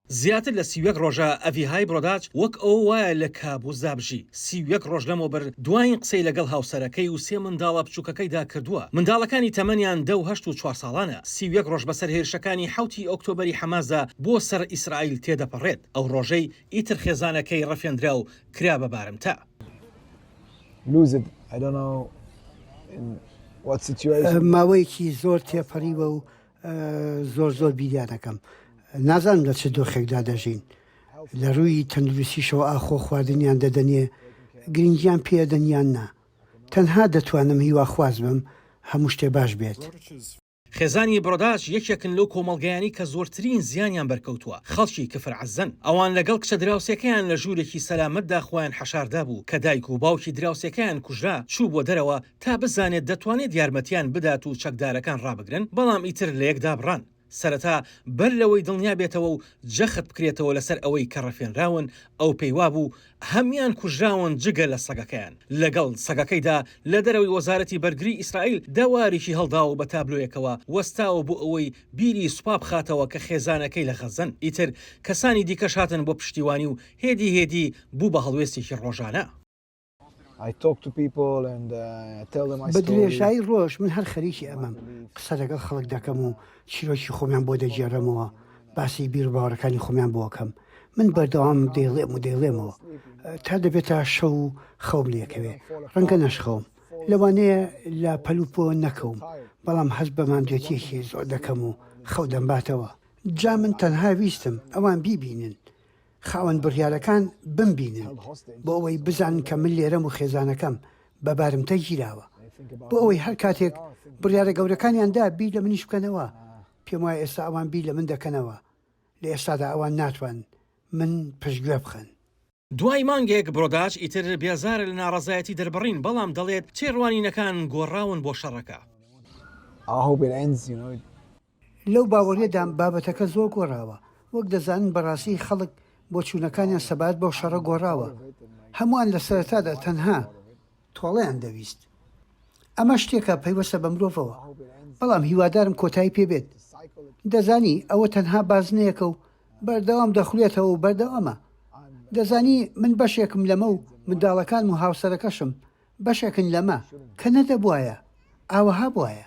زیاتر لە سیوەک ڕۆژە ئەڤیهای برۆداچ وەک ئەو وایە لە کابوسدا بژی. سیوەک ڕۆژ لەمەوبەر دوایین قسەی لەگەڵ هاوسەرەکەی و سێ منداڵە بچووکەکەیدا کردووە. منداڵەکانی تەمەنیان 10 و 4 ساڵانە. سیوەک ڕۆژ بەسەر هێرشەکانی 7 ئۆکتۆبەری حەمازدا بۆ سەر ئیسرائیل تێدەپەڕێت. ئەو ڕۆژەی ئیتر خێزانەکەی ڕەفێنرا و کرا بە بارمتە. ماوەیەکی زۆر تێپەڕیوە و زۆر بیریانەکەم. نازانم لە چ دۆخێکدا دەژین. لە ڕووی تەندروستیشەوە ئاخۆ خواردنیان دەدەنێ، گرنگیان پێدەنیان نا. تەنها دەتوانم هیوا خواز بم هەموو شتێ باش بێت. خێزانی برۆداچ یەکێکن لەو کۆمەڵگەیانی کە زۆرترین زیانیان بەرکەوتووە. خەڵکی کفرعەزەن. ئەوان لەگەڵ کچە دراوسەکەیان لە ژوورێکی سەلامەتدا خۆیان حەشاردا بوو کە دایک و باوکی دراوسەکەیان کوژرا چوو بۆ دەرەوە تا بزانێت دەتوانێت یارمەتیان بدات و چەکدارەکان ڕابگرن، بەڵام ئیتر لە یەکدا بڕان. سەرەتا بەر لەوەی دڵنیا بێتەوە و جەخت بکرێتەوە لەسەر ئەوەی کە ڕەفێنراون، ئەو پێیوا بوو هەمیان کوژراون جگە لە سەگەکەیان. لەگەڵ سەگەکەیدا لە دەرەوەی وەزارەتی بەرگری ئیسرائیل داواریشی هەڵدا و بە تابلۆیەکەوە وەستاوە بۆ ئەوەی بیری سوپا بخاتەوە کە خێزانەکەی لە غەزەن. ئیتر کەسانی دیکەش هاتن بۆ پشتیوانی و هێدی بوو بە هەڵوێستێکی ڕۆژانە. بە درێژایی ڕۆژ من هەر خەریکی ئەمەم، قسە لەگەڵ خەڵک دەکەم و چیرۆکی خۆمیان بۆ دەجێڕمەوە، باسی بیر باوەڕەکانی خۆمیان بۆکەم. من بەردەوام دەیڵێمەوە تا دەبێتە شەو و خەوم لێکەوێ، ڕەنگە نەشخەوم، لەوانەیە لە پەلوپۆ نەکەوم، بەڵام هەست بەمان دوێتێکی زۆر دەکەم و خەو دەمباتەوە. جا من تەنها ویستم ئەوان بیبینن، خاوەن بڕیارەکان بمبینن، بۆ ئەوەی بزانن کە من لێرەم و خێزانەکەم بەبارمتە گیراوە، بۆ ئەوەی هەر کاتێک بڕیارە گەورەکانیاندا بیر لە منیش بکەنەوە. پێم وایە ئێستا ئەوان بیر لە من دەکەنەوە، لە ئێستادا ئەوان ناتوان من پشتگوێ بخەن. دوای مانگێک برۆداچ ئیتر بێزارە لە ناڕەزایەتی دەربڕین، بەڵام دەڵێت چێڕوانینەکان گۆڕاون بۆ شەڕەکە. لەو باوەڕێدام بابەتەکە زۆر گۆڕاوە، وەک دەزانن بەڕاستی خەڵک بۆ چوونەکانیان سەبات بۆ شەڕە گۆڕاوە. هەمووان لە سەرەتادا تەنها تۆڵەیان دەویست. ئەمە شتێکە پەیوەستە بە مرۆڤەوە، بەڵام هیوادارم کۆتایی پێبێت. دەزانی ئەوە تەنها بازنەیەکە و بەردەوام دەخولێتەوە و بەردەوامە. دەزانی من بەشێکم لەمە و منداڵەکان و هاوسەرەکەشم بەشێکن لەمە کە نەدەبوایە، ئاوەها بواە.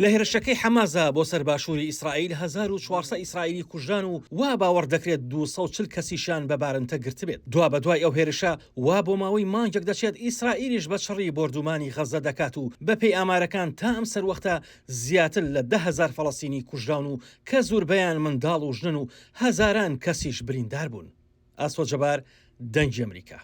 لە هێرشەکەی حەمازە بۆ سەر باشووری ئیسرائیل 1400 ئیسرائیلی کوژران و وا باوەڕ دەکرێت 240 کەسیشان بە بارمتە گرتبێت. دوا بەدوای ئەو هێرشە وا بۆ ماوەی مانگێک دەچێت ئیسرائیلیش بە شەڕی بردومانی غەزە دەکات و بەپێی ئامارەکان تا ئەم سەروەختە زیاتر لە 10,000 فەڵەستینی کوژران و کە زۆربەیان منداڵ و ژنن و هەزاران کەسیش بریندار بوون. ئاسۆ جەبار، دەنگی ئەمریکا.